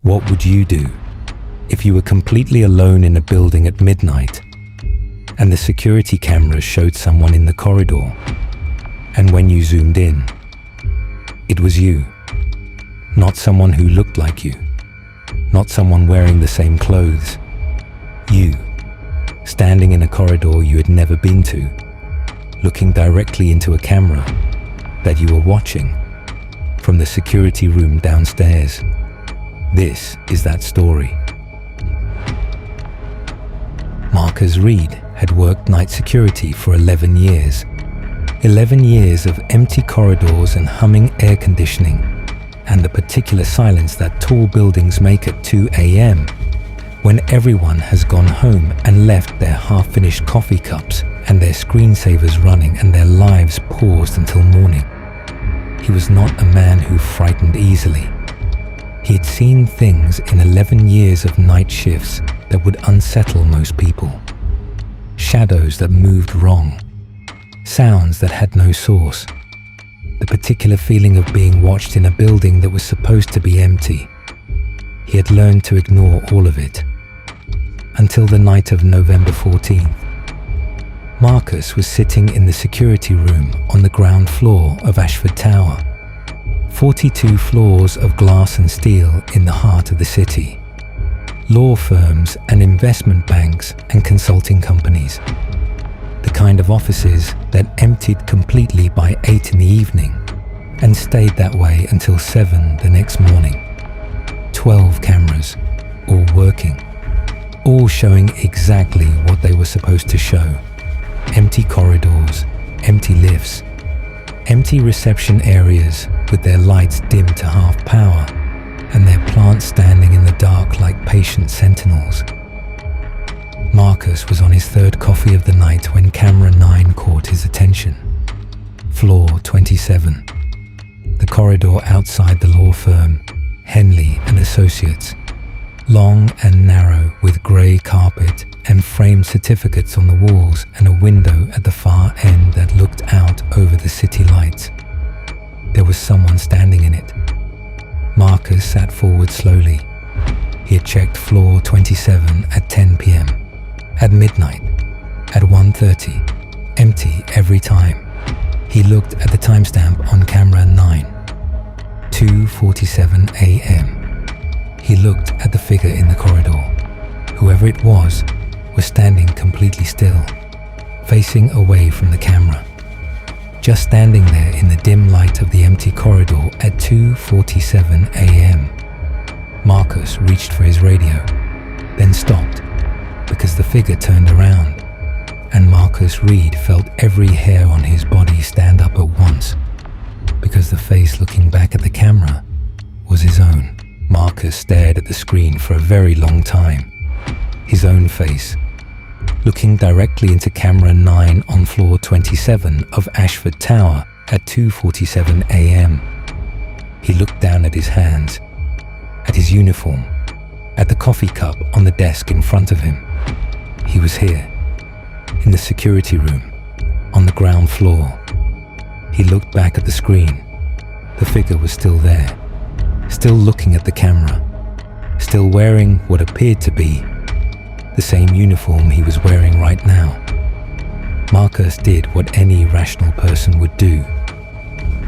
What would you do if you were completely alone in a building at midnight and the security cameras showed someone in the corridor, and when you zoomed in, it was you, not someone who looked like you, not someone wearing the same clothes, you, standing in a corridor you had never been to, looking directly into a camera that you were watching from the security room downstairs. This is that story. Marcus Reid had worked night security for 11 years. 11 years of empty corridors and humming air conditioning, and the particular silence that tall buildings make at 2 a.m. when everyone has gone home and left their half-finished coffee cups and their screensavers running and their lives paused until morning. He was not a man who frightened easily. He had seen things in 11 years of night shifts that would unsettle most people. Shadows that moved wrong. Sounds that had no source. The particular feeling of being watched in a building that was supposed to be empty. He had learned to ignore all of it. Until the night of November 14th. Marcus was sitting in the security room on the ground floor of Ashford Tower. 42 floors of glass and steel in the heart of the city. Law firms and investment banks and consulting companies. The kind of offices that emptied completely by 8 in the evening and stayed that way until 7 the next morning. 12 cameras, all working, all showing exactly what they were supposed to show. Empty corridors, empty lifts, empty reception areas with their lights dimmed to half power and their plants standing in the dark like patient sentinels. Marcus was on his third coffee of the night when camera 9 caught his attention. Floor 27. The corridor outside the law firm, Henley and Associates. Long and narrow with grey carpet and framed certificates on the walls and a window at the far end that looked out over the city lights. There was someone standing in it. Marcus sat forward slowly. He had checked floor 27 at 10 p.m. At midnight, at 1:30, empty every time. He looked at the timestamp on camera 9, 2:47 a.m. He looked at the figure in the corridor. Whoever it was standing completely still, facing away from the camera. Just standing there in the dim light of the empty corridor at 2:47 a.m. Marcus reached for his radio, then stopped, because the figure turned around, and Marcus Reid felt every hair on his body stand up at once, because the face looking back at the camera was his own. Marcus stared at the screen for a very long time. His own face, looking directly into camera 9 on floor 27 of Ashford Tower at 2:47 a.m. He looked down at his hands, at his uniform, at the coffee cup on the desk in front of him. He was here, in the security room, on the ground floor. He looked back at the screen. The figure was still there, still looking at the camera, still wearing what appeared to be the same uniform he was wearing right now. Marcus did what any rational person would do.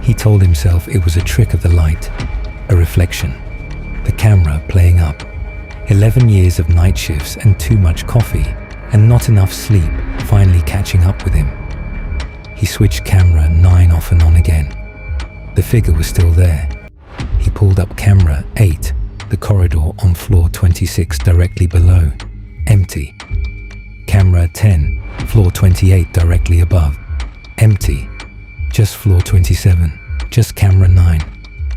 He told himself it was a trick of the light, a reflection, the camera playing up. 11 years of night shifts and too much coffee and not enough sleep finally catching up with him. He switched camera 9 off and on again. The figure was still there. He pulled up camera 8, the corridor on floor 26 directly below. Empty. Camera 10, floor 28 directly above. Empty. Just floor 27. Just camera 9.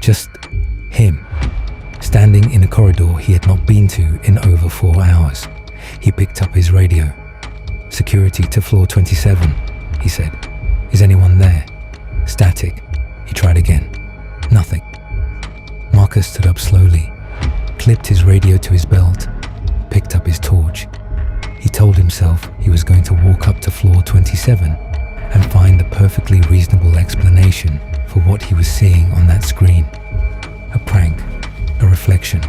Just him. Standing in a corridor he had not been to in over 4 hours. He picked up his radio. "Security to floor 27, he said. "Is anyone there?" Static. He tried again. Nothing. Marcus stood up slowly, clipped his radio to his belt, picked up his torch. He told himself he was going to walk up to floor 27 and find the perfectly reasonable explanation for what he was seeing on that screen. A prank, a reflection,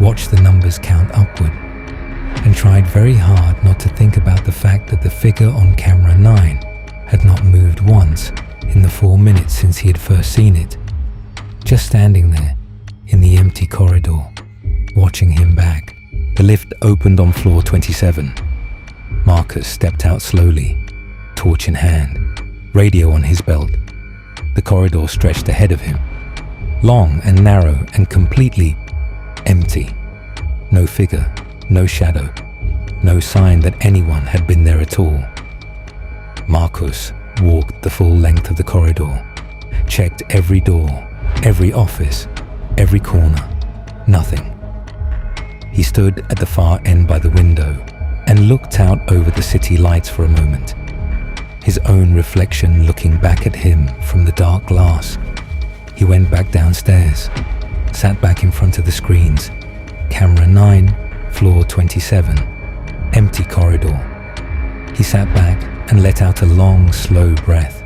watched the numbers count upward, and tried very hard not to think about the fact that the figure on camera 9 had not moved once in the 4 minutes since he had first seen it, just standing there in the empty corridor, watching him back. The lift opened on floor 27. Marcus stepped out slowly, torch in hand, radio on his belt. The corridor stretched ahead of him, long and narrow and completely empty. No figure, no shadow, no sign that anyone had been there at all. Marcus walked the full length of the corridor, checked every door, every office, every corner. Nothing. He stood at the far end by the window and looked out over the city lights for a moment, his own reflection looking back at him from the dark glass. He went back downstairs, sat back in front of the screens. Camera 9, floor 27, empty corridor. He sat back and let out a long, slow breath.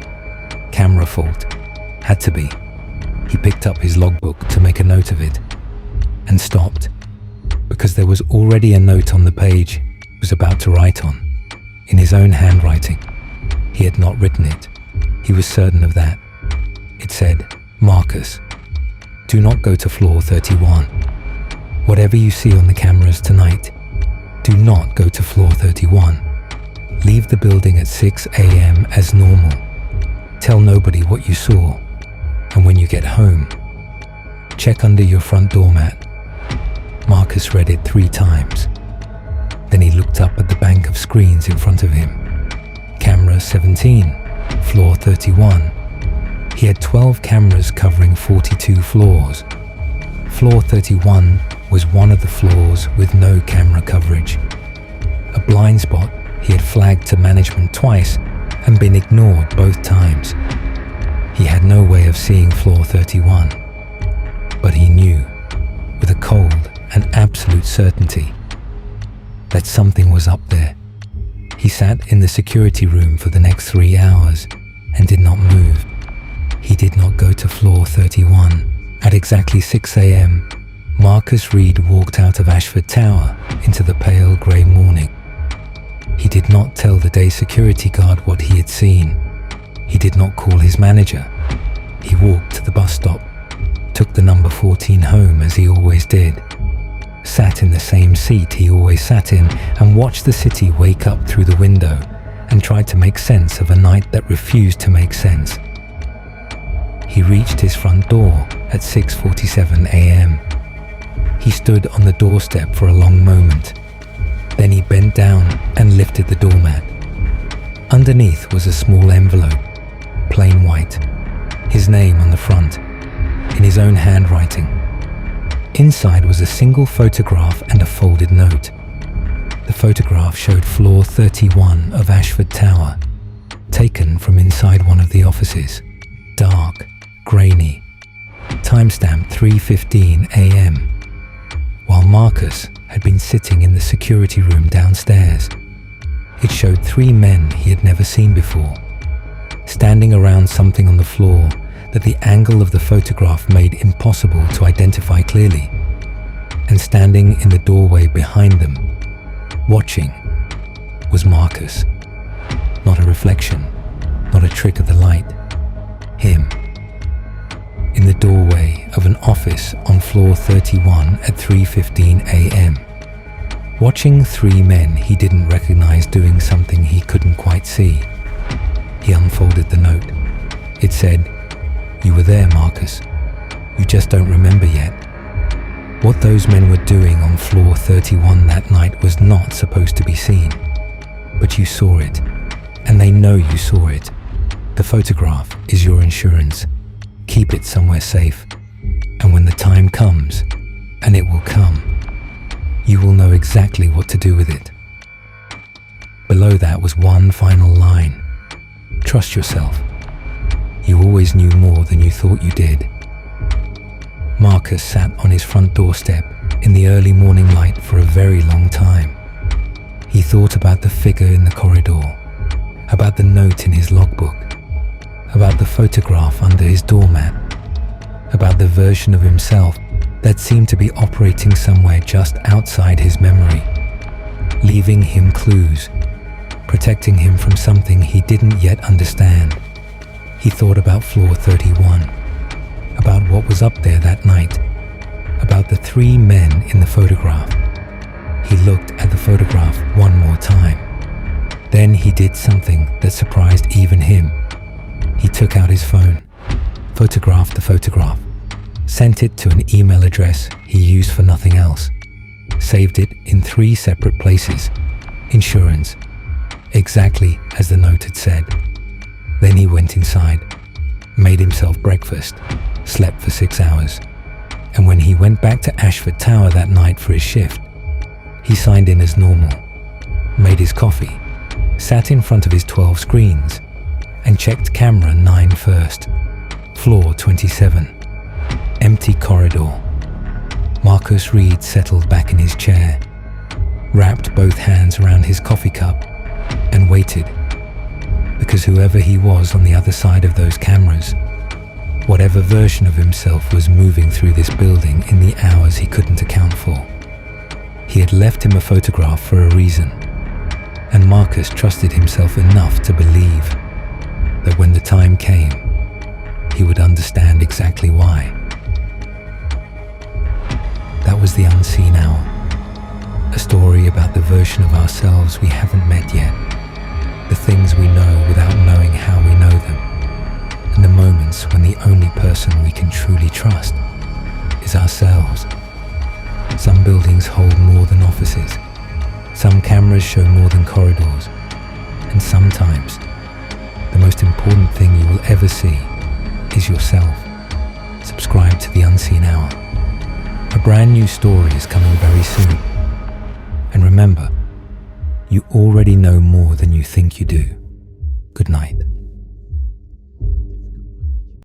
Camera fault. Had to be. He picked up his logbook to make a note of it and stopped, because there was already a note on the page he was about to write on, in his own handwriting. He had not written it. He was certain of that. It said, "Marcus, do not go to floor 31. Whatever you see on the cameras tonight, do not go to floor 31. Leave the building at 6 a.m. as normal. Tell nobody what you saw. And when you get home, check under your front doormat." Marcus read it 3 times. Then he looked up at the bank of screens in front of him. Camera 17, floor 31. He had 12 cameras covering 42 floors. Floor 31 was one of the floors with no camera coverage. A blind spot he had flagged to management twice and been ignored both times. He had no way of seeing floor 31, but he knew, with a cold and absolute certainty, that something was up there. He sat in the security room for the next 3 hours and did not move. He did not go to floor 31. At exactly 6 a.m., Marcus Reid walked out of Ashford Tower into the pale grey morning. He did not tell the day security guard what he had seen. He did not call his manager. He walked to the bus stop, took the number 14 home as he always did, sat in the same seat he always sat in, and watched the city wake up through the window and tried to make sense of a night that refused to make sense. He reached his front door at 6:47 a.m. He stood on the doorstep for a long moment. Then he bent down and lifted the doormat. Underneath was a small envelope, plain white, his name on the front, in his own handwriting. Inside was a single photograph and a folded note. The photograph showed floor 31 of Ashford Tower, taken from inside one of the offices. Dark, grainy, timestamp 3:15 a.m. While Marcus had been sitting in the security room downstairs. It showed 3 men he had never seen before, standing around something on the floor that the angle of the photograph made impossible to identify clearly, and standing in the doorway behind them, watching, was Marcus. Not a reflection, not a trick of the light. Him. In the doorway of an office on floor 31 at 3:15 a.m. Watching 3 men he didn't recognize doing something he couldn't quite see. He unfolded the note. It said, "You were there, Marcus. You just don't remember yet. What those men were doing on floor 31 that night was not supposed to be seen. But you saw it, and they know you saw it. The photograph is your insurance. Keep it somewhere safe, and when the time comes, and it will come, you will know exactly what to do with it." Below that was one final line. "Trust yourself. You always knew more than you thought you did." Marcus sat on his front doorstep in the early morning light for a very long time. He thought about the figure in the corridor, about the note in his logbook, about the photograph under his doormat, about the version of himself that seemed to be operating somewhere just outside his memory, leaving him clues, protecting him from something he didn't yet understand. He thought about floor 31, about what was up there that night, about the 3 men in the photograph. He looked at the photograph one more time. Then he did something that surprised even him. He took out his phone, photographed the photograph, sent it to an email address he used for nothing else, saved it in 3 separate places, insurance, exactly as the note had said. Then he went inside, made himself breakfast, slept for 6 hours, and when he went back to Ashford Tower that night for his shift, he signed in as normal, made his coffee, sat in front of his 12 screens, and checked camera 9 first, floor 27, empty corridor. Marcus Reid settled back in his chair, wrapped both hands around his coffee cup, and waited, because whoever he was on the other side of those cameras, whatever version of himself was moving through this building in the hours he couldn't account for, he had left him a photograph for a reason, and Marcus trusted himself enough to believe that when the time came, he would understand exactly why. That was The Unseen Hour, a story about the version of ourselves we haven't met yet, the things we know without knowing how we know them, and the moments when the only person we can truly trust is ourselves. Some buildings hold more than offices, some cameras show more than corridors, and sometimes the most important thing you will ever see is yourself. Subscribe to The Unseen Hour. A brand new story is coming very soon. And remember, you already know more than you think you do.